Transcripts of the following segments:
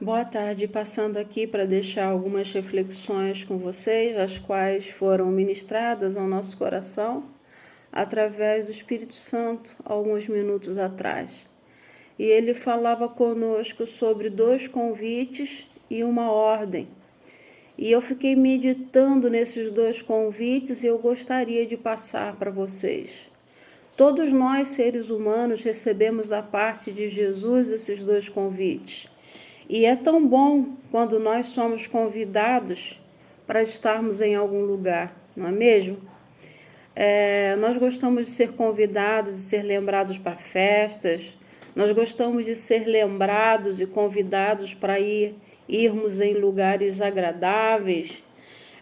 Boa tarde, passando aqui para deixar algumas reflexões com vocês, as quais foram ministradas ao nosso coração através do Espírito Santo alguns minutos atrás. E ele falava conosco sobre 2 convites e uma ordem. E eu fiquei meditando nesses 2 convites e eu gostaria de passar para vocês. Todos nós, seres humanos, recebemos da parte de Jesus esses 2 convites. E é tão bom quando nós somos convidados para estarmos em algum lugar, não é mesmo? Nós gostamos de ser convidados e ser lembrados para festas, nós gostamos de ser lembrados e convidados para irmos em lugares agradáveis,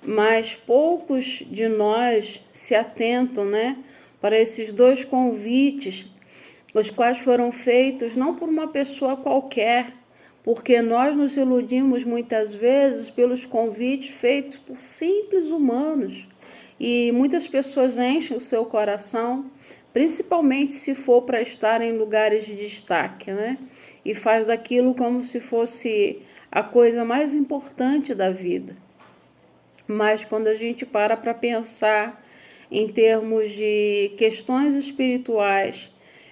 mas poucos de nós se atentam, né, para esses 2 convites, os quais foram feitos não por uma pessoa qualquer, porque nós nos iludimos muitas vezes pelos convites feitos por simples humanos. E muitas pessoas enchem o seu coração, principalmente se for para estar em lugares de destaque, né? E faz daquilo como se fosse a coisa mais importante da vida. Mas quando a gente para pensar em termos de questões espirituais,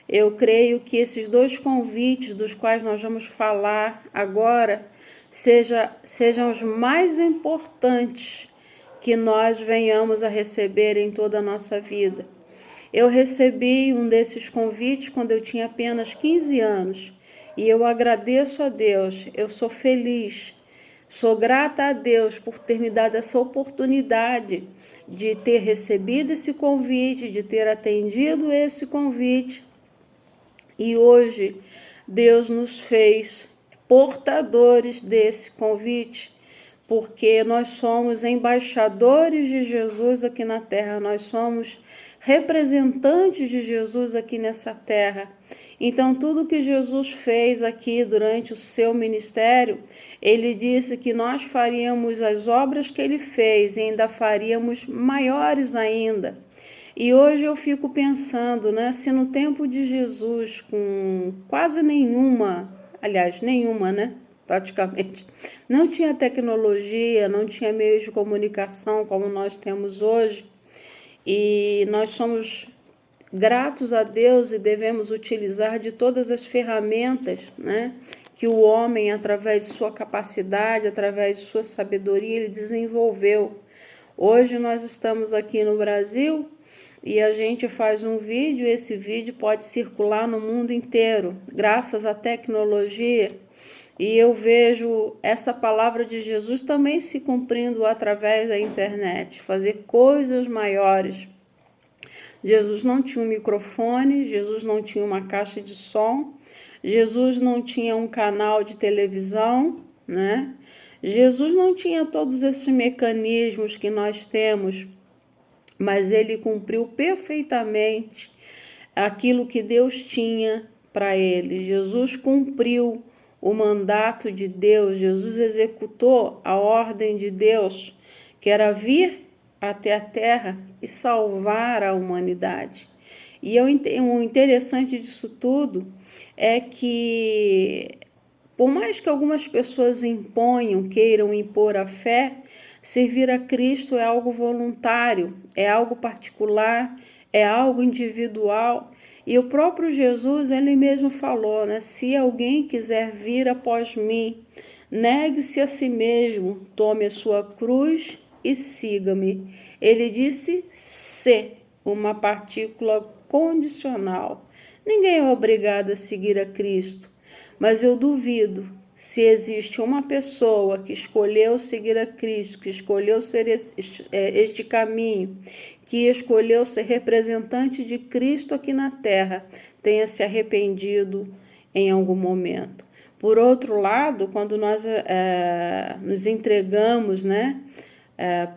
eu creio que esses 2 convites dos quais nós vamos falar agora sejam os mais importantes que nós venhamos a receber em toda a nossa vida. Eu recebi um desses convites quando eu tinha apenas 15 anos e eu agradeço a Deus, eu sou feliz, sou grata a Deus por ter me dado essa oportunidade de ter recebido esse convite, de ter atendido esse convite. E hoje Deus nos fez portadores desse convite, porque nós somos embaixadores de Jesus aqui na terra, nós somos representantes de Jesus aqui nessa terra. Então, tudo que Jesus fez aqui durante o seu ministério, ele disse que nós faríamos as obras que ele fez e ainda faríamos maiores ainda. E hoje eu fico pensando, né, se no tempo de Jesus, com quase nenhuma, né, praticamente, não tinha tecnologia, não tinha meios de comunicação como nós temos hoje, e nós somos gratos a Deus e devemos utilizar de todas as ferramentas, né, que o homem, através de sua capacidade, através de sua sabedoria, ele desenvolveu. Hoje nós estamos aqui no Brasil e a gente faz um vídeo, esse vídeo pode circular no mundo inteiro, graças à tecnologia. E eu vejo essa palavra de Jesus também se cumprindo através da internet, fazer coisas maiores. Jesus não tinha um microfone, Jesus não tinha uma caixa de som, Jesus não tinha um canal de televisão, né? Jesus não tinha todos esses mecanismos que nós temos, mas ele cumpriu perfeitamente aquilo que Deus tinha para ele. Jesus cumpriu o mandato de Deus, Jesus executou a ordem de Deus, que era vir até a terra e salvar a humanidade. E o interessante disso tudo é que, por mais que algumas pessoas queiram impor a fé, servir a Cristo é algo voluntário, é algo particular, é algo individual. E o próprio Jesus, ele mesmo falou, né? Se alguém quiser vir após mim, negue-se a si mesmo, tome a sua cruz e siga-me. Ele disse se, uma partícula condicional. Ninguém é obrigado a seguir a Cristo, mas eu duvido se existe uma pessoa que escolheu seguir a Cristo, que escolheu ser este caminho, que escolheu ser representante de Cristo aqui na terra, tenha se arrependido em algum momento. Por outro lado, quando nós nos entregamos, né,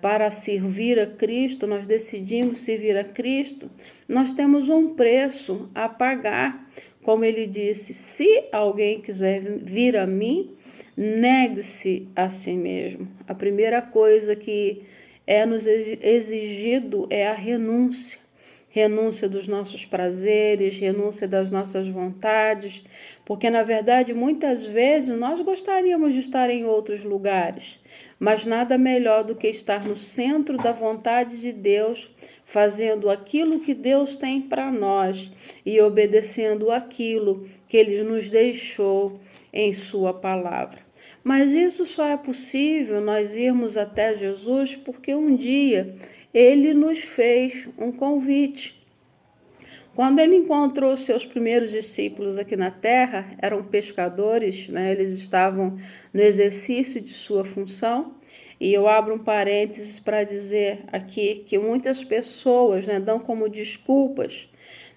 para servir a Cristo, nós decidimos servir a Cristo, nós temos um preço a pagar. Como ele disse, se alguém quiser vir a mim, negue-se a si mesmo. A primeira coisa que é nos exigido é a renúncia. renúncia dos nossos prazeres, renúncia das nossas vontades, porque na verdade muitas vezes nós gostaríamos de estar em outros lugares, mas nada melhor do que estar no centro da vontade de Deus, fazendo aquilo que Deus tem para nós e obedecendo aquilo que Ele nos deixou em Sua palavra. Mas isso só é possível nós irmos até Jesus porque um dia Ele nos fez um convite. Quando Ele encontrou os seus primeiros discípulos aqui na terra, eram pescadores, né? Eles estavam no exercício de sua função. E eu abro um parênteses para dizer aqui que muitas pessoas, né, dão como desculpas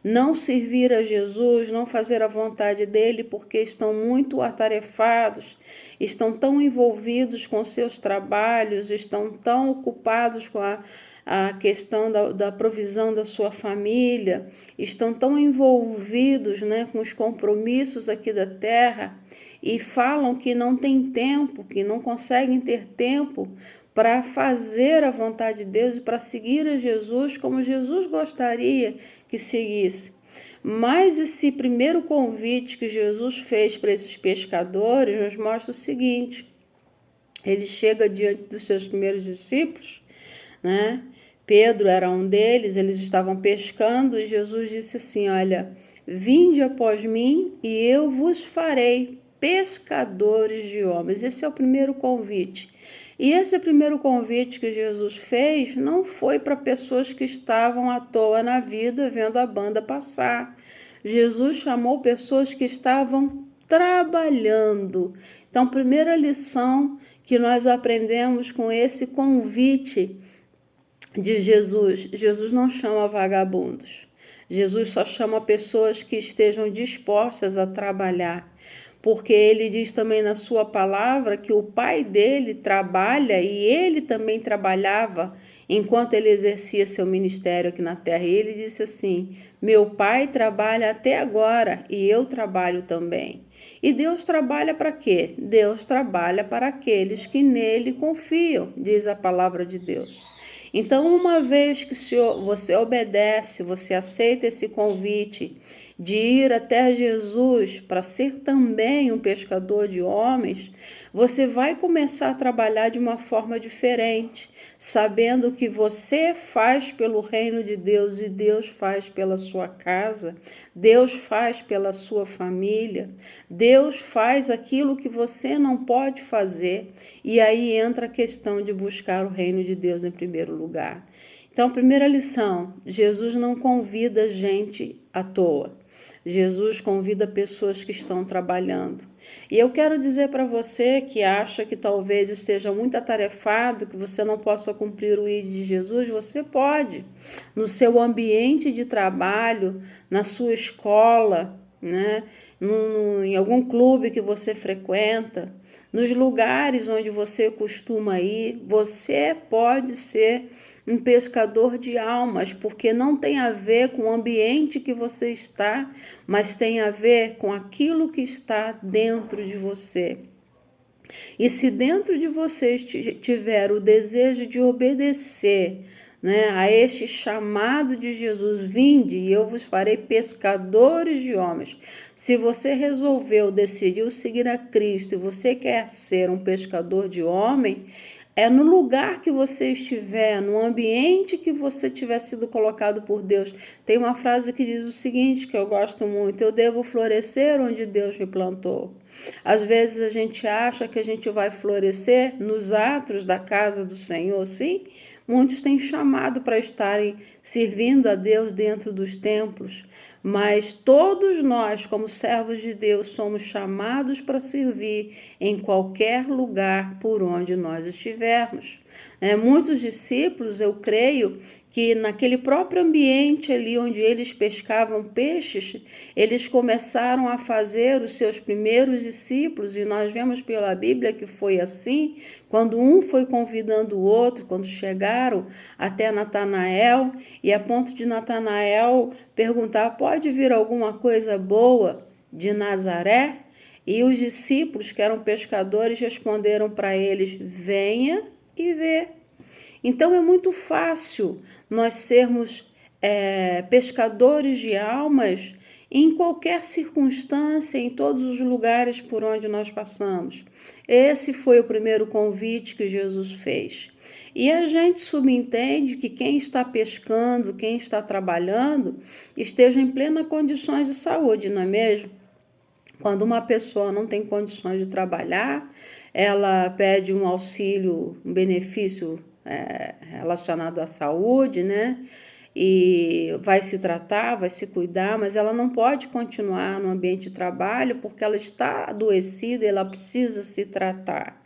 não servir a Jesus, não fazer a vontade dele, porque estão muito atarefados, estão tão envolvidos com seus trabalhos, estão tão ocupados com a questão da provisão da sua família, estão tão envolvidos, né, com os compromissos aqui da terra, e falam que não tem tempo, que não conseguem ter tempo para fazer a vontade de Deus e para seguir a Jesus como Jesus gostaria que seguisse. Mas esse primeiro convite que Jesus fez para esses pescadores nos mostra o seguinte: ele chega diante dos seus primeiros discípulos, né? Pedro era um deles, eles estavam pescando e Jesus disse assim: olha, vinde após mim e eu vos farei pescadores de homens. Esse é o primeiro convite. E esse primeiro convite que Jesus fez não foi para pessoas que estavam à toa na vida vendo a banda passar. Jesus chamou pessoas que estavam trabalhando. Então, primeira lição que nós aprendemos com esse convite de Jesus: Jesus não chama vagabundos. Jesus só chama pessoas que estejam dispostas a trabalhar. Porque ele diz também na sua palavra que o pai dele trabalha e ele também trabalhava enquanto ele exercia seu ministério aqui na terra. E ele disse assim: meu pai trabalha até agora e eu trabalho também. E Deus trabalha para quê? Deus trabalha para aqueles que nele confiam, diz a palavra de Deus. Então, uma vez que você obedece, você aceita esse convite de ir até Jesus para ser também um pescador de homens, você vai começar a trabalhar de uma forma diferente, sabendo que você faz pelo reino de Deus e Deus faz pela sua casa, Deus faz pela sua família, Deus faz aquilo que você não pode fazer, e aí entra a questão de buscar o reino de Deus em primeiro lugar. Então, primeira lição: Jesus não convida gente à toa. Jesus convida pessoas que estão trabalhando. E eu quero dizer para você que acha que talvez esteja muito atarefado, que você não possa cumprir o ID de Jesus, você pode. No seu ambiente de trabalho, na sua escola, né? Em algum clube que você frequenta, nos lugares onde você costuma ir, você pode ser um pescador de almas, porque não tem a ver com o ambiente que você está, mas tem a ver com aquilo que está dentro de você. E se dentro de você tiver o desejo de obedecer, né, a este chamado de Jesus: vinde e eu vos farei pescadores de homens. Se você decidiu seguir a Cristo e você quer ser um pescador de homem, é no lugar que você estiver, no ambiente que você tiver sido colocado por Deus. Tem uma frase que diz o seguinte, que eu gosto muito: eu devo florescer onde Deus me plantou. Às vezes a gente acha que a gente vai florescer nos atos da casa do Senhor, sim. Muitos têm chamado para estarem servindo a Deus dentro dos templos, mas todos nós, como servos de Deus, somos chamados para servir em qualquer lugar por onde nós estivermos. Muitos discípulos, eu creio, que naquele próprio ambiente ali onde eles pescavam peixes, eles começaram a fazer os seus primeiros discípulos, e nós vemos pela Bíblia que foi assim, quando um foi convidando o outro, quando chegaram até Natanael, e a ponto de Natanael perguntar: pode vir alguma coisa boa de Nazaré? E os discípulos, que eram pescadores, responderam para eles: venha e vê. Então é muito fácil nós sermos pescadores de almas em qualquer circunstância, em todos os lugares por onde nós passamos. Esse foi o primeiro convite que Jesus fez. E a gente subentende que quem está pescando, quem está trabalhando, esteja em plena condições de saúde, não é mesmo? Quando uma pessoa não tem condições de trabalhar, ela pede um auxílio, um benefício relacionado à saúde, né? E vai se tratar, vai se cuidar, mas ela não pode continuar no ambiente de trabalho porque ela está adoecida e ela precisa se tratar.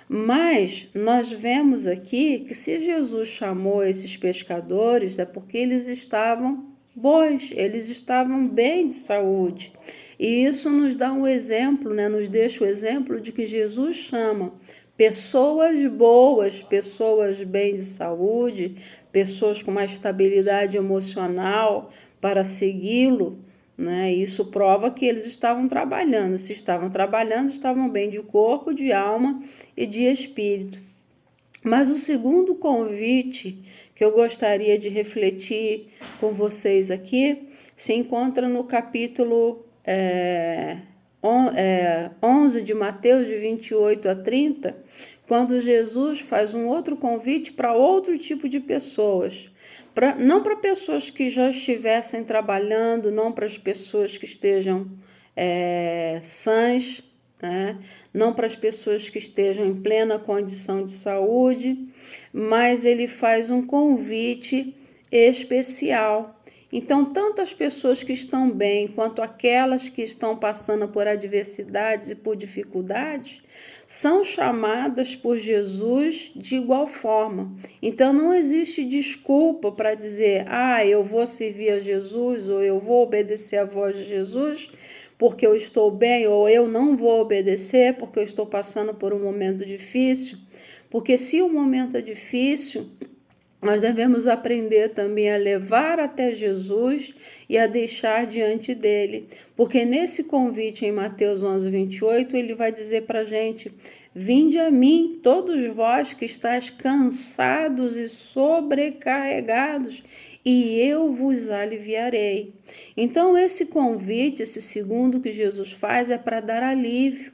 Mas nós vemos aqui que se Jesus chamou esses pescadores é porque eles estavam bons, eles estavam bem de saúde. E isso nos dá um exemplo, né? Nos deixa o exemplo de que Jesus chama pessoas boas, pessoas bem de saúde, pessoas com uma estabilidade emocional para segui-lo, né? Isso prova que eles estavam trabalhando. Se estavam trabalhando, estavam bem de corpo, de alma e de espírito. Mas o segundo convite que eu gostaria de refletir com vocês aqui se encontra no capítulo 11 de Mateus, de 28 a 30, quando Jesus faz um outro convite para outro tipo de pessoas. Não para pessoas que já estivessem trabalhando, não para as pessoas que estejam sãs, né? Não para as pessoas que estejam em plena condição de saúde, mas ele faz um convite especial. Então, tanto as pessoas que estão bem, quanto aquelas que estão passando por adversidades e por dificuldades, são chamadas por Jesus de igual forma. Então, não existe desculpa para dizer, eu vou servir a Jesus, ou eu vou obedecer à voz de Jesus, porque eu estou bem, ou eu não vou obedecer porque eu estou passando por um momento difícil. Porque se o momento é difícil, nós devemos aprender também a levar até Jesus e a deixar diante dele. Porque nesse convite em Mateus 11, 28, ele vai dizer para a gente, vinde a mim, todos vós que estáis cansados e sobrecarregados, e eu vos aliviarei. Então, esse convite, esse segundo que Jesus faz, é para dar alívio.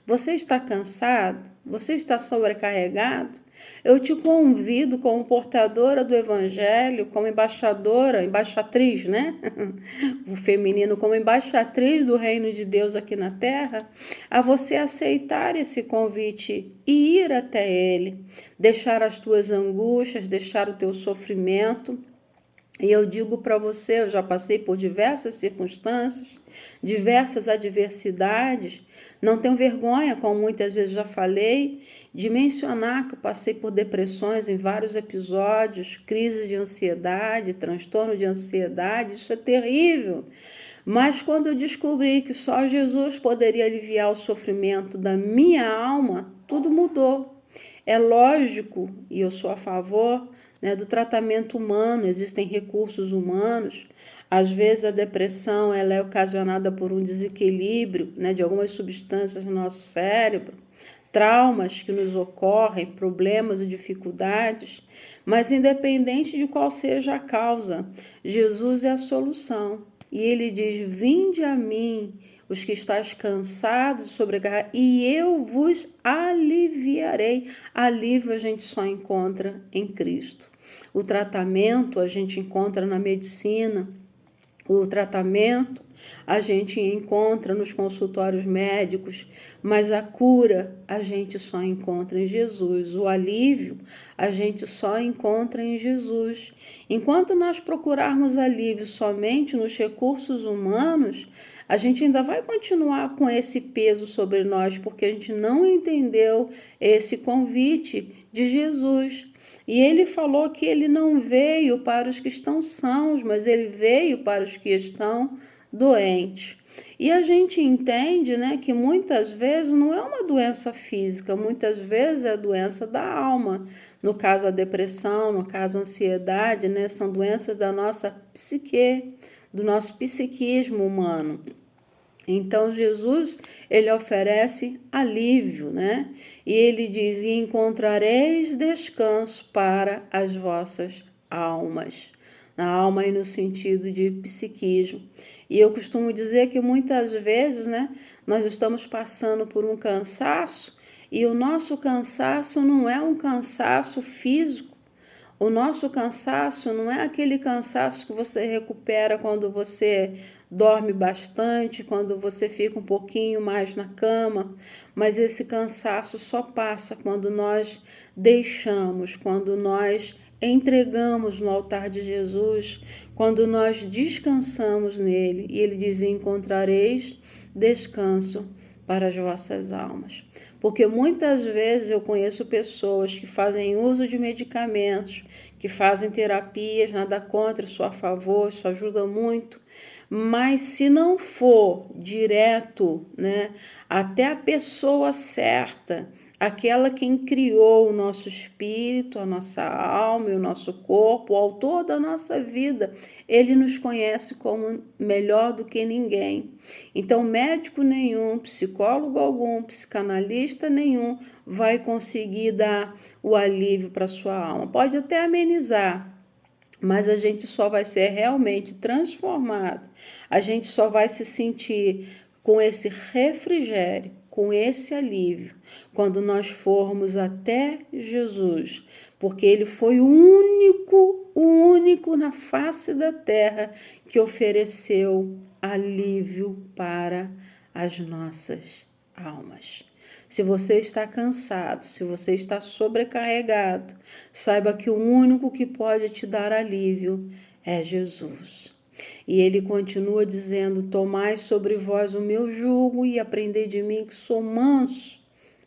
Você está cansado? Você está sobrecarregado? Eu te convido como portadora do Evangelho, como embaixadora, embaixatriz, né? O feminino, como embaixatriz do reino de Deus aqui na terra, a você aceitar esse convite e ir até Ele, deixar as tuas angústias, deixar o teu sofrimento. E eu digo para você, eu já passei por diversas circunstâncias, diversas adversidades, não tenho vergonha, como muitas vezes já falei, de mencionar que eu passei por depressões em vários episódios, crises de ansiedade, transtorno de ansiedade, isso é terrível. Mas quando eu descobri que só Jesus poderia aliviar o sofrimento da minha alma, tudo mudou. É lógico, e eu sou a favor, né, do tratamento humano, existem recursos humanos. Às vezes a depressão ela é ocasionada por um desequilíbrio, né, de algumas substâncias no nosso cérebro, traumas que nos ocorrem, problemas e dificuldades, mas independente de qual seja a causa, Jesus é a solução. E ele diz, vinde a mim, os que estáis cansados, sobrecarregados, e eu vos aliviarei. Alívio a gente só encontra em Cristo. O tratamento a gente encontra na medicina, o tratamento a gente encontra nos consultórios médicos, mas a cura a gente só encontra em Jesus. O alívio a gente só encontra em Jesus. Enquanto nós procurarmos alívio somente nos recursos humanos, a gente ainda vai continuar com esse peso sobre nós, porque a gente não entendeu esse convite de Jesus. E ele falou que ele não veio para os que estão sãos, mas ele veio para os que estão doentes. E a gente entende, né, que muitas vezes não é uma doença física, muitas vezes é a doença da alma. No caso a depressão, no caso a ansiedade, né, são doenças da nossa psique, do nosso psiquismo humano. Então Jesus, ele oferece alívio, né? E ele diz, e encontrareis descanso para as vossas almas. na alma e no sentido de psiquismo. E eu costumo dizer que muitas vezes, né, nós estamos passando por um cansaço e o nosso cansaço não é um cansaço físico. O nosso cansaço não é aquele cansaço que você recupera quando você dorme bastante, quando você fica um pouquinho mais na cama, mas esse cansaço só passa quando nós deixamos, quando nós entregamos no altar de Jesus, quando nós descansamos nele. E ele diz: encontrareis descanso para as vossas almas. Porque muitas vezes eu conheço pessoas que fazem uso de medicamentos, que fazem terapias, nada contra, só a favor, isso ajuda muito. Mas se não for direto, né, até a pessoa certa, aquela quem criou o nosso espírito, a nossa alma e o nosso corpo, o autor da nossa vida, ele nos conhece como melhor do que ninguém. Então, médico nenhum, psicólogo algum, psicanalista nenhum vai conseguir dar o alívio para sua alma. Pode até amenizar, mas a gente só vai ser realmente transformado, a gente só vai se sentir com esse refrigério, com esse alívio, quando nós formos até Jesus, porque ele foi o único na face da terra que ofereceu alívio para as nossas almas. Se você está cansado, se você está sobrecarregado, saiba que o único que pode te dar alívio é Jesus. E ele continua dizendo: tomai sobre vós o meu jugo e aprendei de mim, que sou manso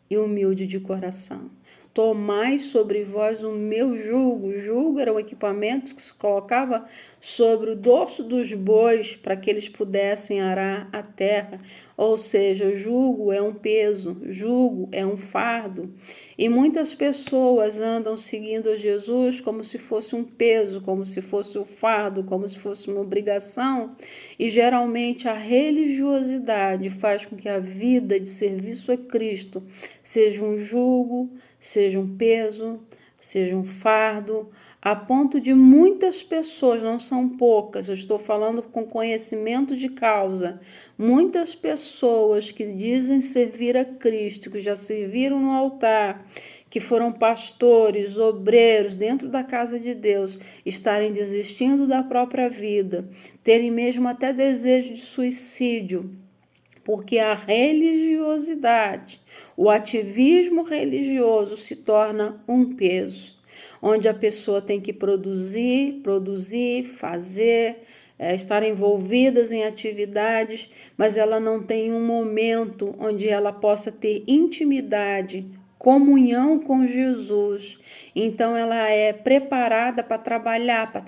e humilde de coração. Tomai sobre vós o meu jugo. O jugo era um equipamento que se colocava sobre o dorso dos bois para que eles pudessem arar a terra. Ou seja, jugo é um peso, jugo é um fardo. E muitas pessoas andam seguindo Jesus como se fosse um peso, como se fosse um fardo, como se fosse uma obrigação. E geralmente a religiosidade faz com que a vida de serviço a Cristo seja um jugo, seja um peso, seja um fardo, a ponto de muitas pessoas, não são poucas, eu estou falando com conhecimento de causa, muitas pessoas que dizem servir a Cristo, que já serviram no altar, que foram pastores, obreiros dentro da casa de Deus, estarem desistindo da própria vida, terem mesmo até desejo de suicídio, porque a religiosidade, o ativismo religioso se torna um peso, onde a pessoa tem que produzir, fazer, estar envolvidas em atividades, mas ela não tem um momento onde ela possa ter intimidade, comunhão com Jesus. Então ela é preparada para trabalhar, para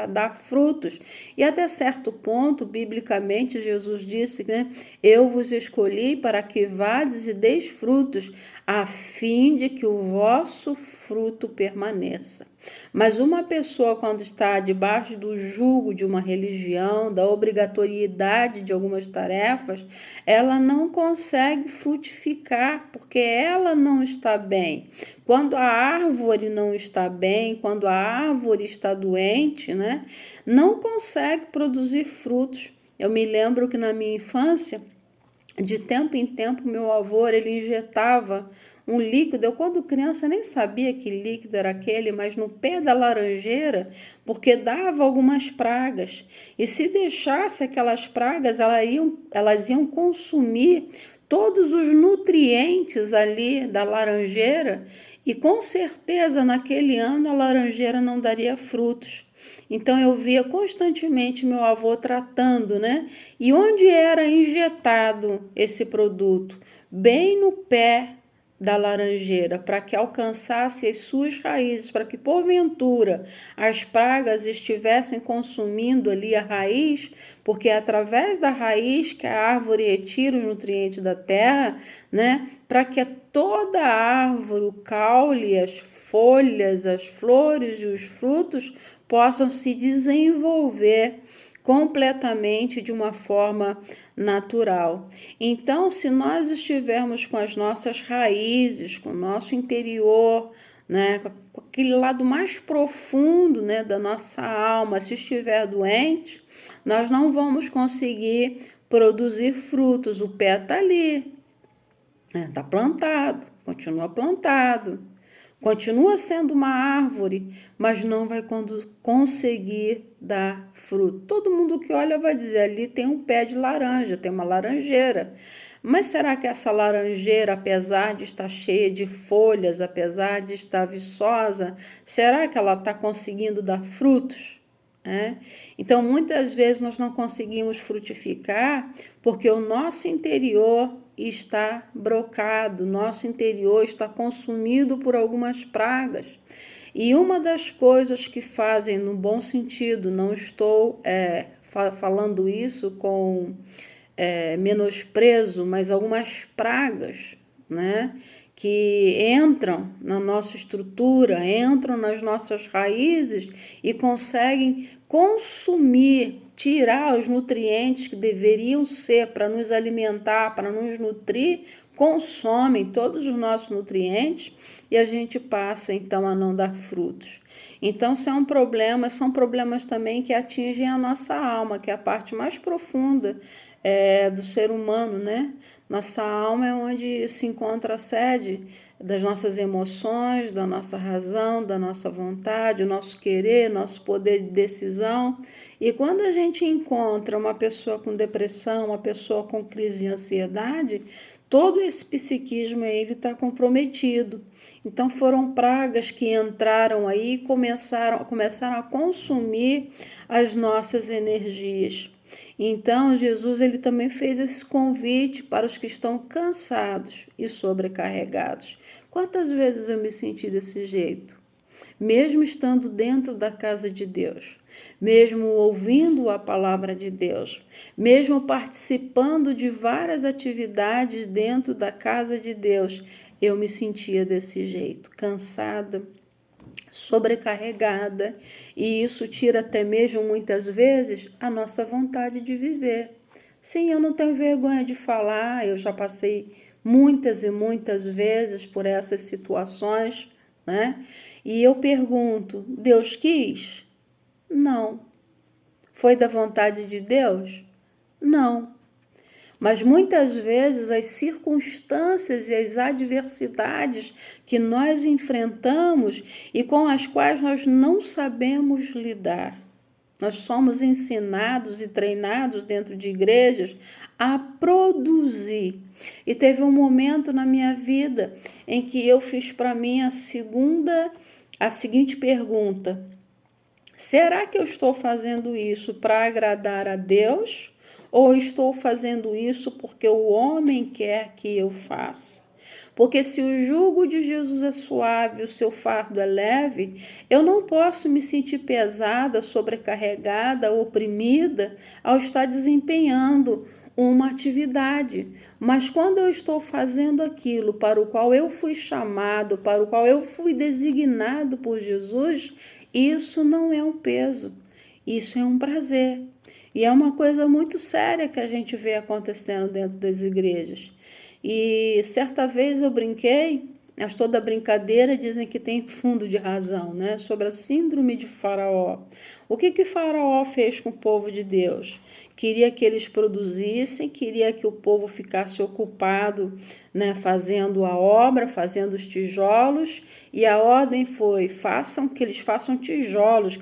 dar frutos. E até certo ponto, biblicamente, Jesus disse, né? Eu vos escolhi para que vades e deis frutos, a fim de que o vosso fruto permaneça. Mas uma pessoa, quando está debaixo do jugo de uma religião, da obrigatoriedade de algumas tarefas, ela não consegue frutificar, porque ela não está bem. Quando a árvore não está bem, quando a árvore está doente, né, não consegue produzir frutos. Eu me lembro que na minha infância, de tempo em tempo, meu avô, ele injetava um líquido. Eu, quando criança, nem sabia que líquido era aquele, mas no pé da laranjeira, porque dava algumas pragas. E se deixasse aquelas pragas, elas iam consumir todos os nutrientes ali da laranjeira, e com certeza naquele ano a laranjeira não daria frutos. Então eu via constantemente meu avô tratando, né? E onde era injetado esse produto? Bem no pé da laranjeira, para que alcançasse as suas raízes, para que porventura as pragas estivessem consumindo ali a raiz, porque é através da raiz que a árvore retira os nutrientes da terra, né? Para que toda a árvore, o caule, as folhas, as flores e os frutos possam se desenvolver completamente de uma forma natural. Então, se nós estivermos com as nossas raízes, com o nosso interior né? Com aquele lado mais profundo, né, da nossa alma. Se estiver doente, nós não vamos conseguir produzir frutos. O pé está ali, está plantado, continua sendo uma árvore, mas não vai conseguir dar fruto. Todo mundo que olha vai dizer, ali tem um pé de laranja, tem uma laranjeira. Mas será que essa laranjeira, apesar de estar cheia de folhas, apesar de estar viçosa, será que ela está conseguindo dar frutos? Então, muitas vezes nós não conseguimos frutificar porque o nosso interior está brocado, nosso interior está consumido por algumas pragas. E uma das coisas que fazem, no bom sentido, não estou falando isso com menosprezo, mas algumas pragas, né, que entram na nossa estrutura, entram nas nossas raízes e conseguem consumir, tirar os nutrientes que deveriam ser para nos alimentar, para nos nutrir, consomem todos os nossos nutrientes e a gente passa então a não dar frutos. Então, isso é um problema, são problemas também que atingem a nossa alma, que é a parte mais profunda do ser humano, né? Nossa alma é onde se encontra a sede das nossas emoções, da nossa razão, da nossa vontade, o nosso querer, nosso poder de decisão. E quando a gente encontra uma pessoa com depressão, uma pessoa com crise de ansiedade, todo esse psiquismo ele está comprometido. Então foram pragas que entraram aí e começaram a consumir as nossas energias. Então Jesus ele também fez esse convite para os que estão cansados e sobrecarregados. Quantas vezes eu me senti desse jeito? Mesmo estando dentro da casa de Deus, mesmo ouvindo a palavra de Deus, mesmo participando de várias atividades dentro da casa de Deus, eu me sentia desse jeito, cansada, sobrecarregada, e isso tira até mesmo muitas vezes a nossa vontade de viver. Sim, eu não tenho vergonha de falar, eu já passei muitas e muitas vezes por essas situações, né? E eu pergunto, Deus quis? Não. Foi da vontade de Deus? Não. Mas muitas vezes as circunstâncias e as adversidades que nós enfrentamos e com as quais nós não sabemos lidar. Nós somos ensinados e treinados dentro de igrejas a produzir. E teve um momento na minha vida em que eu fiz para mim a seguinte pergunta: será que eu estou fazendo isso para agradar a Deus? Ou estou fazendo isso porque o homem quer que eu faça? Porque se o jugo de Jesus é suave, o seu fardo é leve, eu não posso me sentir pesada, sobrecarregada, oprimida ao estar desempenhando uma atividade. Mas quando eu estou fazendo aquilo para o qual eu fui chamado, para o qual eu fui designado por Jesus, isso não é um peso, isso é um prazer. E é uma coisa muito séria que a gente vê acontecendo dentro das igrejas. E certa vez eu brinquei, mas toda brincadeira dizem que tem fundo de razão, né? Sobre a síndrome de Faraó. O que Faraó fez com o povo de Deus? Queria que eles produzissem, queria que o povo ficasse ocupado, né, fazendo a obra, fazendo os tijolos, e a ordem foi, que eles façam tijolos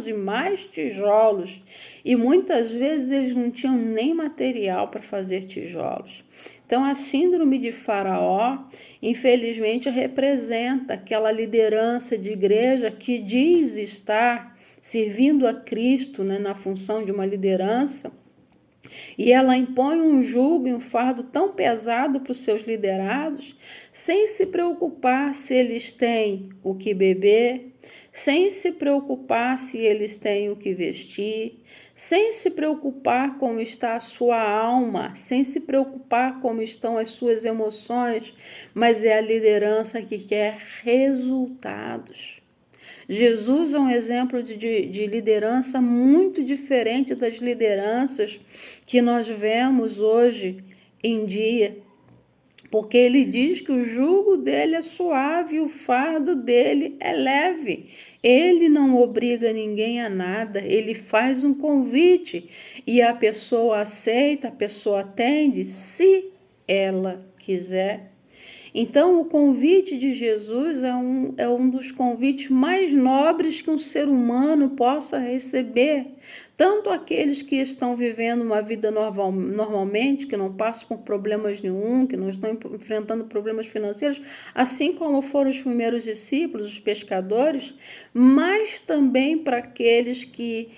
e mais tijolos. E muitas vezes eles não tinham nem material para fazer tijolos. Então, a síndrome de Faraó, infelizmente, representa aquela liderança de igreja que diz estar servindo a Cristo, né, na função de uma liderança, e ela impõe um jugo e um fardo tão pesado para os seus liderados, sem se preocupar se eles têm o que beber, sem se preocupar se eles têm o que vestir, sem se preocupar como está a sua alma, sem se preocupar como estão as suas emoções, mas é a liderança que quer resultados. Jesus é um exemplo de liderança muito diferente das lideranças que nós vemos hoje em dia. porque ele diz que o jugo dele é suave, o fardo dele é leve. Ele não obriga ninguém a nada, ele faz um convite e a pessoa aceita, a pessoa atende, se ela quiser. Então, o convite de Jesus é um dos convites mais nobres que um ser humano possa receber. Tanto aqueles que estão vivendo uma vida normalmente, que não passam por problemas nenhum, que não estão enfrentando problemas financeiros, assim como foram os primeiros discípulos, os pescadores, mas também para aqueles que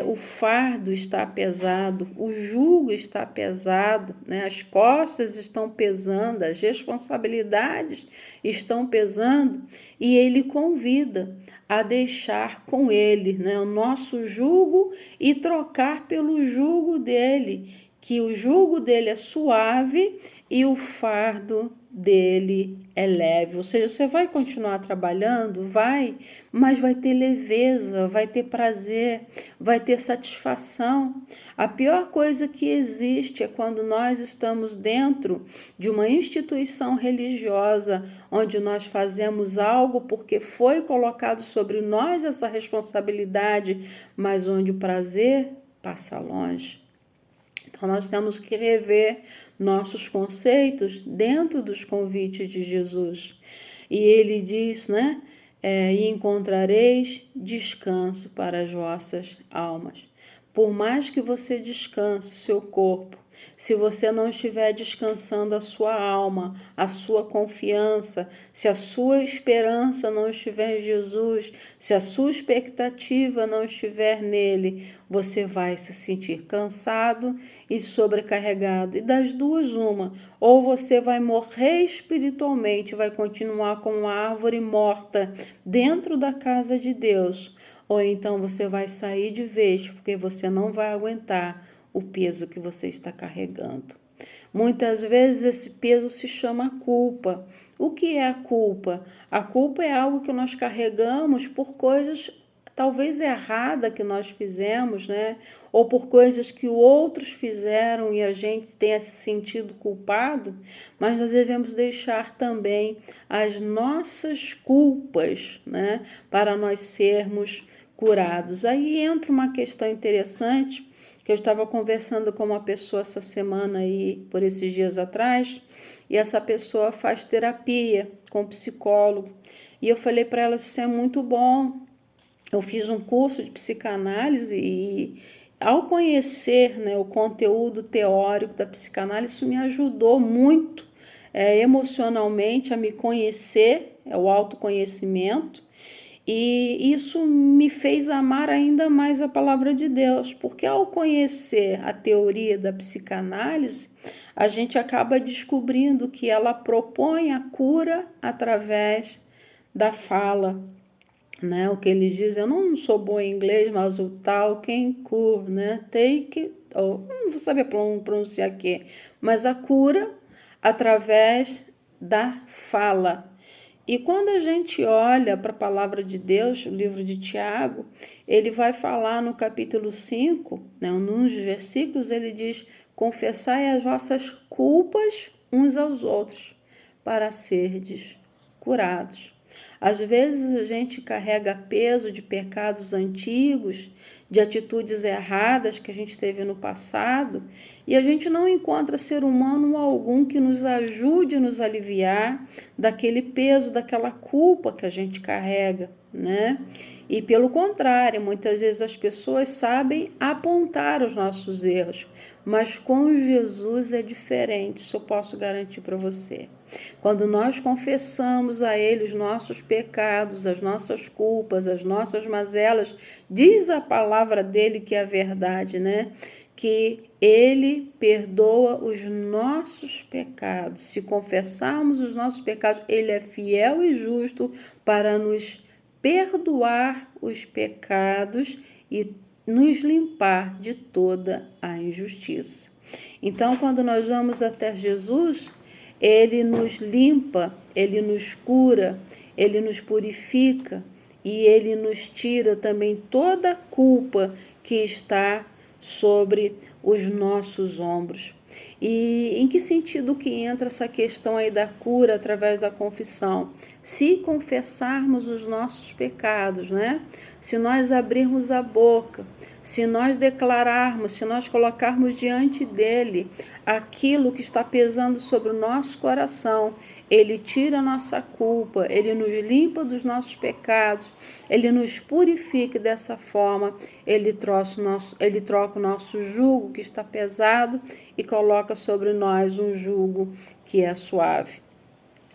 o fardo está pesado, o jugo está pesado, né? As costas estão pesando, as responsabilidades estão pesando, e ele convida a deixar com ele, né, o nosso jugo e trocar pelo jugo dele, que o jugo dele é suave e o fardo dele é leve. Ou seja, você vai continuar trabalhando? Vai, mas vai ter leveza, vai ter prazer, vai ter satisfação. A pior coisa que existe é quando nós estamos dentro de uma instituição religiosa, onde nós fazemos algo porque foi colocado sobre nós essa responsabilidade, mas onde o prazer passa longe. Então, nós temos que rever nossos conceitos dentro dos convites de Jesus. E ele diz, né? E encontrareis descanso para as vossas almas. Por mais que você descanse o seu corpo, se você não estiver descansando a sua alma, a sua confiança, se a sua esperança não estiver em Jesus, se a sua expectativa não estiver nele, você vai se sentir cansado e sobrecarregado. E das duas, uma: ou você vai morrer espiritualmente, vai continuar como uma árvore morta dentro da casa de Deus, ou então você vai sair de vez, porque você não vai aguentar o peso que você está carregando. Muitas vezes esse peso se chama culpa. O que é a culpa? A culpa é algo que nós carregamos por coisas talvez erradas que nós fizemos, né? Ou por coisas que outros fizeram e a gente tenha se sentido culpado, mas nós devemos deixar também as nossas culpas, né? Para nós sermos curados. Aí entra uma questão interessante, que eu estava conversando com uma pessoa essa semana aí, por esses dias atrás, e essa pessoa faz terapia com psicólogo. E eu falei para ela: isso é muito bom. Eu fiz um curso de psicanálise e, ao conhecer, né, o conteúdo teórico da psicanálise, isso me ajudou muito emocionalmente a me conhecer, o autoconhecimento. E isso me fez amar ainda mais a palavra de Deus, porque ao conhecer a teoria da psicanálise, a gente acaba descobrindo que ela propõe a cura através da fala, né? O que ele diz, eu não sou boa em inglês, mas o talking cure, né? Take, não vou saber pronunciar aqui, mas a cura através da fala. E quando a gente olha para a palavra de Deus, o livro de Tiago, ele vai falar no capítulo 5, né, nos versículos, ele diz: confessai as vossas culpas uns aos outros, para serdes curados. Às vezes a gente carrega peso de pecados antigos, de atitudes erradas que a gente teve no passado, e a gente não encontra ser humano algum que nos ajude a nos aliviar daquele peso, daquela culpa que a gente carrega, né? E pelo contrário, muitas vezes as pessoas sabem apontar os nossos erros, mas com Jesus é diferente, isso eu posso garantir para você. Quando nós confessamos a Ele os nossos pecados, as nossas culpas, as nossas mazelas, diz a palavra dele, que é a verdade, né? Que Ele perdoa os nossos pecados. Se confessarmos os nossos pecados, Ele é fiel e justo para nos perdoar os pecados e nos limpar de toda a injustiça. Então, quando nós vamos até Jesus, Ele nos limpa, Ele nos cura, Ele nos purifica e Ele nos tira também toda a culpa que está sobre os nossos ombros. E em que sentido que entra essa questão aí da cura através da confissão? Se confessarmos os nossos pecados, né? Se nós abrirmos a boca, se nós declararmos, se nós colocarmos diante dele aquilo que está pesando sobre o nosso coração, ele tira a nossa culpa, ele nos limpa dos nossos pecados, ele nos purifica dessa forma, ele troca o nosso jugo que está pesado e coloca sobre nós um jugo que é suave.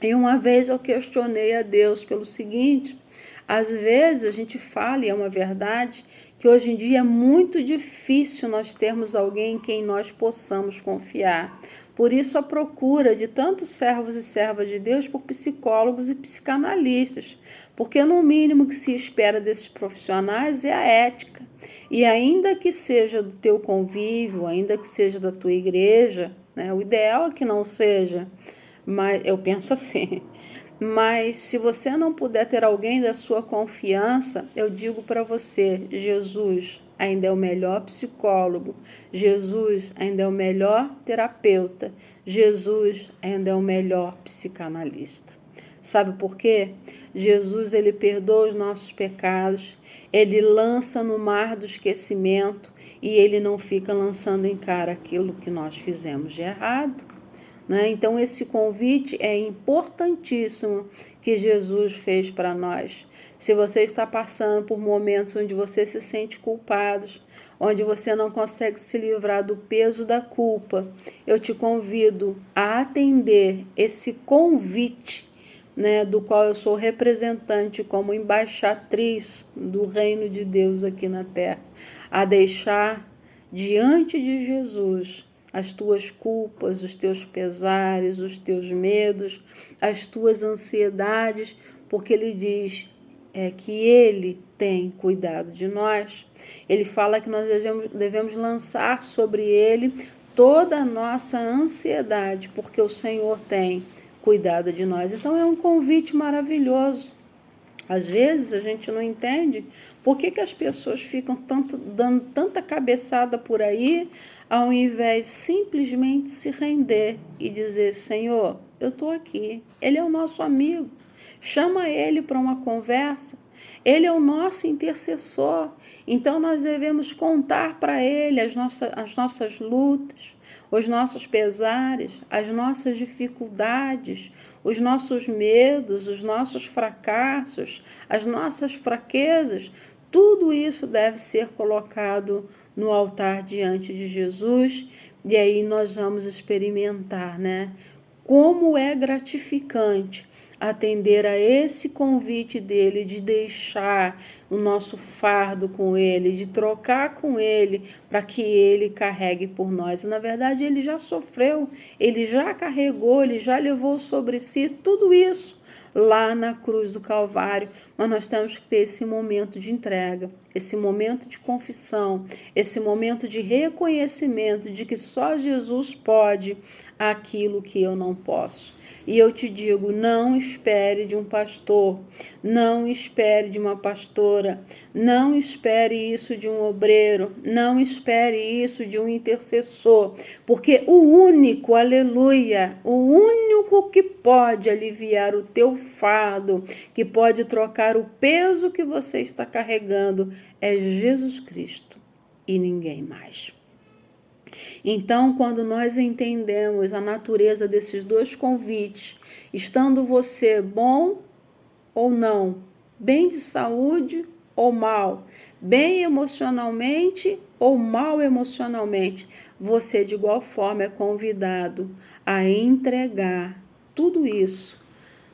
E uma vez eu questionei a Deus pelo seguinte: às vezes a gente fala, e é uma verdade, que hoje em dia é muito difícil nós termos alguém em quem nós possamos confiar. Por isso a procura de tantos servos e servas de Deus por psicólogos e psicanalistas, porque no mínimo que se espera desses profissionais é a ética. E ainda que seja do teu convívio, ainda que seja da tua igreja, né, o ideal é que não seja, mas eu penso assim. Mas se você não puder ter alguém da sua confiança, eu digo para você, Jesus ainda é o melhor psicólogo, Jesus ainda é o melhor terapeuta, Jesus ainda é o melhor psicanalista. Sabe por quê? Jesus, ele perdoa os nossos pecados, ele lança no mar do esquecimento e ele não fica lançando em cara aquilo que nós fizemos de errado. Né? Então, esse convite é importantíssimo que Jesus fez para nós. Se você está passando por momentos onde você se sente culpado, onde você não consegue se livrar do peso da culpa, eu te convido a atender esse convite, né, do qual eu sou representante como embaixatriz do reino de Deus aqui na terra, a deixar diante de Jesus as tuas culpas, os teus pesares, os teus medos, as tuas ansiedades, porque ele diz que ele tem cuidado de nós. Ele fala que nós devemos lançar sobre ele toda a nossa ansiedade, porque o Senhor tem cuidado de nós. Então é um convite maravilhoso. Às vezes a gente não entende por que as pessoas ficam dando tanta cabeçada por aí, ao invés de simplesmente se render e dizer: Senhor, eu estou aqui. Ele é o nosso amigo. Chama ele para uma conversa. Ele é o nosso intercessor. Então nós devemos contar para ele as nossas lutas, os nossos pesares, as nossas dificuldades, os nossos medos, os nossos fracassos, as nossas fraquezas. Tudo isso deve ser colocado no altar diante de Jesus, e aí nós vamos experimentar, né? Como é gratificante atender a esse convite dele de deixar o nosso fardo com ele, de trocar com ele para que ele carregue por nós. Na verdade, ele já sofreu, ele já carregou, ele já levou sobre si tudo isso lá na cruz do Calvário, mas nós temos que ter esse momento de entrega, esse momento de confissão, esse momento de reconhecimento de que só Jesus pode aquilo que eu não posso. E eu te digo, não espere de um pastor, não espere de uma pastora, não espere isso de um obreiro, não espere isso de um intercessor, porque o único, aleluia, o único que pode aliviar o teu fardo, que pode trocar o peso que você está carregando, é Jesus Cristo e ninguém mais. Então, quando nós entendemos a natureza desses dois convites, estando você bom ou não, bem de saúde ou mal, bem emocionalmente ou mal emocionalmente, você de igual forma é convidado a entregar tudo isso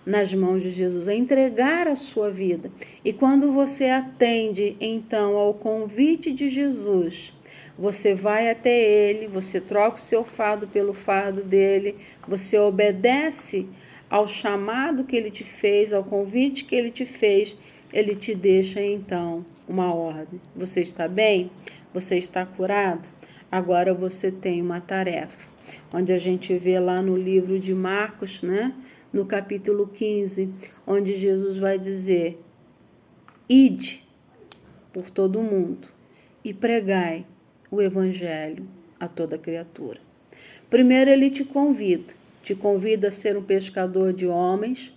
nas mãos de Jesus, a entregar a sua vida. E quando você atende então ao convite de Jesus, você vai até ele, você troca o seu fardo pelo fardo dele, você obedece ao chamado que ele te fez, ao convite que ele te fez, ele te deixa então uma ordem. Você está bem? Você está curado? Agora você tem uma tarefa, onde a gente vê lá no livro de Marcos, né? No capítulo 15, onde Jesus vai dizer: ide por todo o mundo e pregai o evangelho a toda criatura. Primeiro, ele te convida a ser um pescador de homens,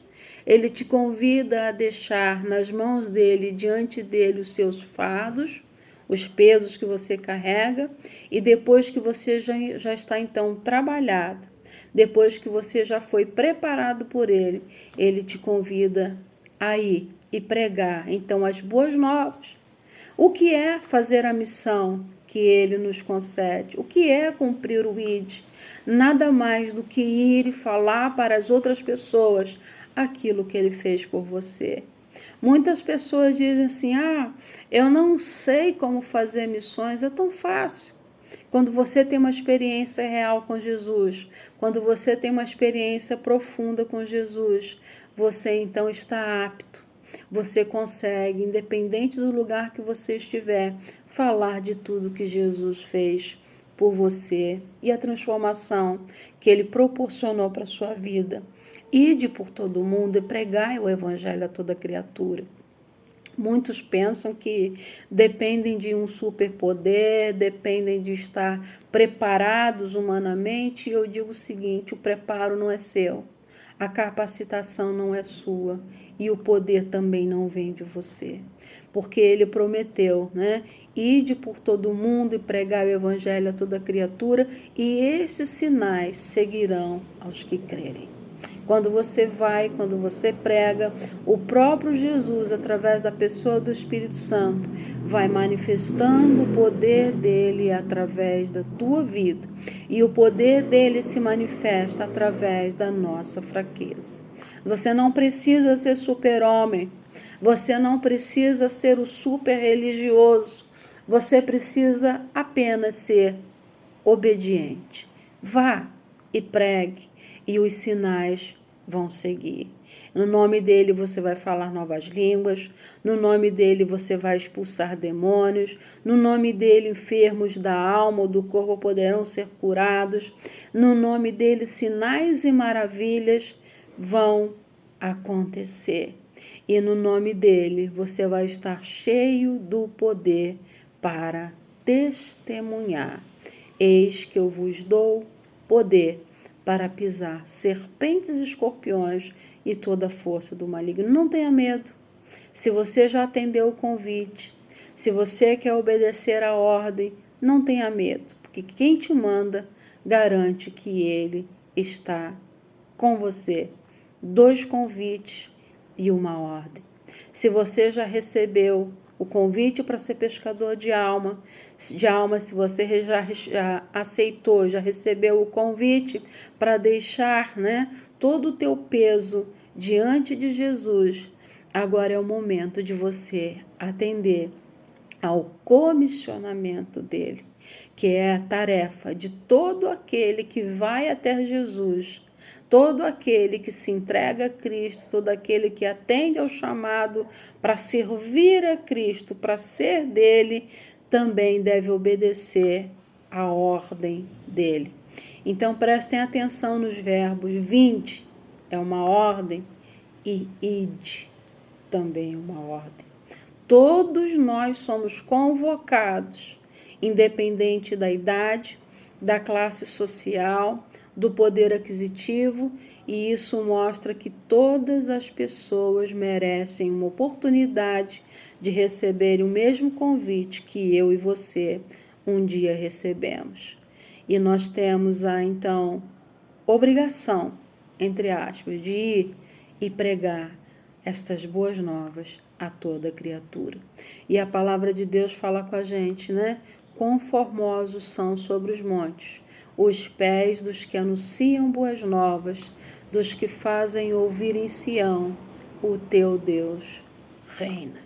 ele te convida a deixar nas mãos dele, diante dele, os seus fardos, os pesos que você carrega, e depois que você já está então trabalhado, depois que você já foi preparado por ele, ele te convida a ir e pregar então as boas novas. O que é fazer a missão que ele nos concede? O que é cumprir o ID? Nada mais do que ir e falar para as outras pessoas aquilo que ele fez por você. Muitas pessoas dizem assim: eu não sei como fazer missões. É tão fácil. Quando você tem uma experiência real com Jesus, quando você tem uma experiência profunda com Jesus, você então está apto. Você consegue, independente do lugar que você estiver, falar de tudo que Jesus fez por você e a transformação que ele proporcionou para a sua vida. Ide por todo mundo e pregai o evangelho a toda criatura. Muitos pensam que dependem de um superpoder, dependem de estar preparados humanamente. E eu digo o seguinte: o preparo não é seu, a capacitação não é sua e o poder também não vem de você. Porque ele prometeu, né? Ide por todo mundo e pregai o evangelho a toda criatura, e estes sinais seguirão aos que crerem. Quando você vai, quando você prega, o próprio Jesus, através da pessoa do Espírito Santo, vai manifestando o poder dele através da tua vida. E o poder dele se manifesta através da nossa fraqueza. Você não precisa ser super-homem. Você não precisa ser o super-religioso. Você precisa apenas ser obediente. Vá e pregue, e os sinais vão seguir. No nome dele você vai falar novas línguas, no nome dele você vai expulsar demônios, no nome dele enfermos da alma ou do corpo poderão ser curados, no nome dele sinais e maravilhas vão acontecer. E no nome dele você vai estar cheio do poder para testemunhar. Eis que eu vos dou poder para pisar serpentes e escorpiões e toda a força do maligno. Não tenha medo. Se você já atendeu o convite, se você quer obedecer à ordem, não tenha medo, porque quem te manda garante que ele está com você. 2 convites e uma ordem. Se você já recebeu o convite para ser pescador de alma, se você já aceitou, já recebeu o convite para deixar, né, todo o teu peso diante de Jesus, agora é o momento de você atender ao comissionamento dele, que é a tarefa de todo aquele que vai até Jesus, todo aquele que se entrega a Cristo, todo aquele que atende ao chamado para servir a Cristo, para ser dele, também deve obedecer à ordem dele. Então prestem atenção nos verbos. 20 é uma ordem e ide também é uma ordem. Todos nós somos convocados, independente da idade, da classe social, do poder aquisitivo, e isso mostra que todas as pessoas merecem uma oportunidade de receberem o mesmo convite que eu e você um dia recebemos. E nós temos então, obrigação, entre aspas, de ir e pregar estas boas novas a toda criatura. E a palavra de Deus fala com a gente, né? Quão formosos são sobre os montes os pés dos que anunciam boas novas, dos que fazem ouvir em Sião, o teu Deus reina.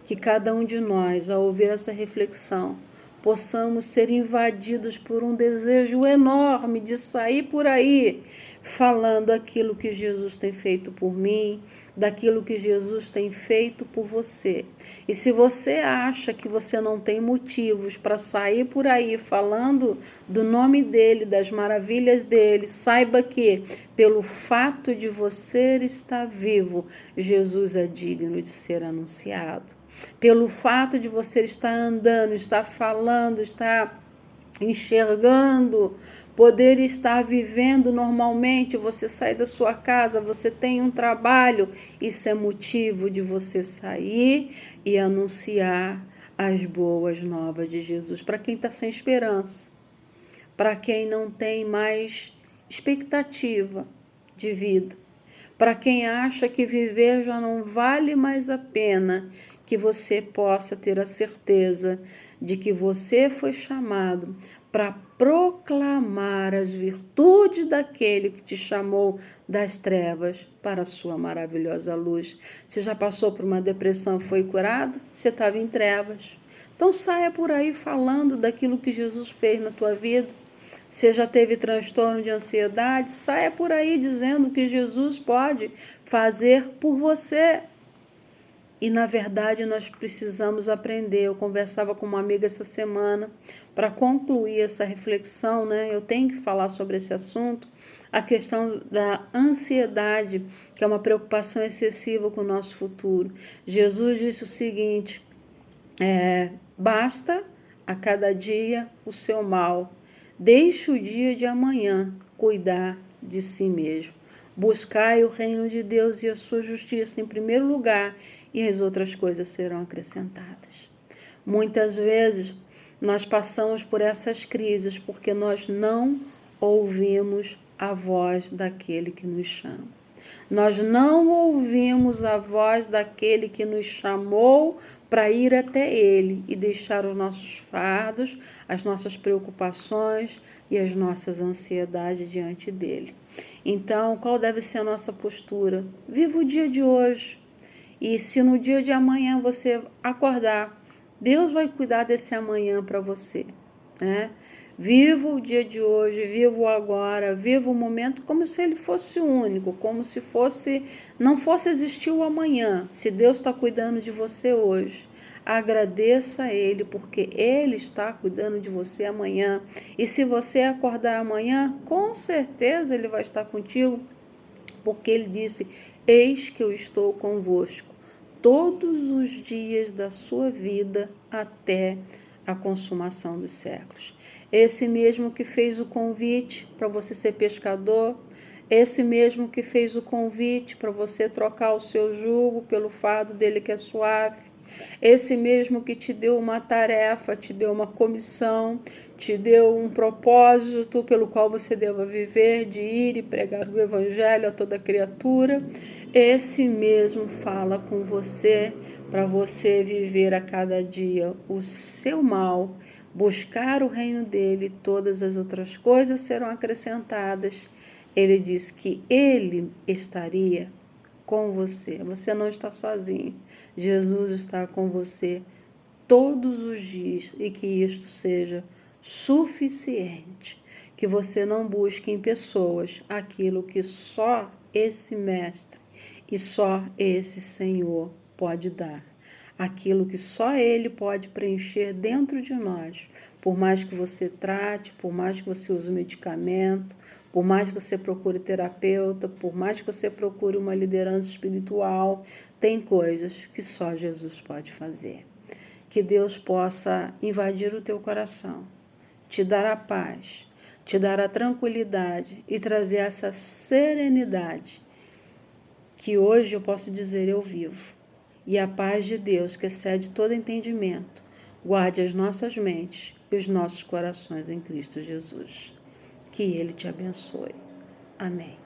Que cada um de nós, ao ouvir essa reflexão, possamos ser invadidos por um desejo enorme de sair por aí falando aquilo que Jesus tem feito por mim, daquilo que Jesus tem feito por você. E se você acha que você não tem motivos para sair por aí falando do nome dele, das maravilhas dele, saiba que, pelo fato de você estar vivo, Jesus é digno de ser anunciado. Pelo fato de você estar andando, estar falando, estar enxergando, poder estar vivendo normalmente, você sai da sua casa, você tem um trabalho, isso é motivo de você sair e anunciar as boas novas de Jesus para quem está sem esperança, para quem não tem mais expectativa de vida, para quem acha que viver já não vale mais a pena, que você possa ter a certeza de que você foi chamado para proclamar as virtudes daquele que te chamou das trevas para a sua maravilhosa luz. Você já passou por uma depressão e foi curado? Você estava em trevas. Então saia por aí falando daquilo que Jesus fez na tua vida. Você já teve transtorno de ansiedade? Saia por aí dizendo que Jesus pode fazer por você. E, na verdade, nós precisamos aprender. Eu conversava com uma amiga essa semana para concluir essa reflexão, né? Eu tenho que falar sobre esse assunto, a questão da ansiedade, que é uma preocupação excessiva com o nosso futuro. Jesus disse o seguinte, basta a cada dia o seu mal. Deixe o dia de amanhã cuidar de si mesmo. Buscai o reino de Deus e a sua justiça em primeiro lugar, e as outras coisas serão acrescentadas. Muitas vezes nós passamos por essas crises porque nós não ouvimos a voz daquele que nos chama. Nós não ouvimos a voz daquele que nos chamou para ir até ele e deixar os nossos fardos, as nossas preocupações e as nossas ansiedades diante dele. Então, qual deve ser a nossa postura? Viva o dia de hoje. E se no dia de amanhã você acordar, Deus vai cuidar desse amanhã para você, né? Viva o dia de hoje, viva o agora, viva o momento como se ele fosse único, como se não fosse existir o amanhã. Se Deus está cuidando de você hoje, agradeça a Ele, porque Ele está cuidando de você amanhã. E se você acordar amanhã, com certeza Ele vai estar contigo, porque Ele disse, eis que eu estou convosco todos os dias da sua vida até a consumação dos séculos. Esse mesmo que fez o convite para você ser pescador, esse mesmo que fez o convite para você trocar o seu jugo pelo fardo dele que é suave, esse mesmo que te deu uma tarefa, te deu uma comissão, te deu um propósito pelo qual você deva viver, de ir e pregar o evangelho a toda criatura, esse mesmo fala com você para você viver a cada dia o seu mal, buscar o reino dele, todas as outras coisas serão acrescentadas. Ele diz que ele estaria com você. Você não está sozinho. Jesus está com você todos os dias e que isto seja suficiente. Que você não busque em pessoas aquilo que só esse mestre e só esse Senhor pode dar. Aquilo que só Ele pode preencher dentro de nós. Por mais que você trate, por mais que você use medicamento, por mais que você procure terapeuta, por mais que você procure uma liderança espiritual, tem coisas que só Jesus pode fazer. Que Deus possa invadir o teu coração, te dar a paz, te dar a tranquilidade e trazer essa serenidade que hoje eu posso dizer eu vivo. E a paz de Deus, que excede todo entendimento, guarde as nossas mentes e os nossos corações em Cristo Jesus. Que Ele te abençoe. Amém.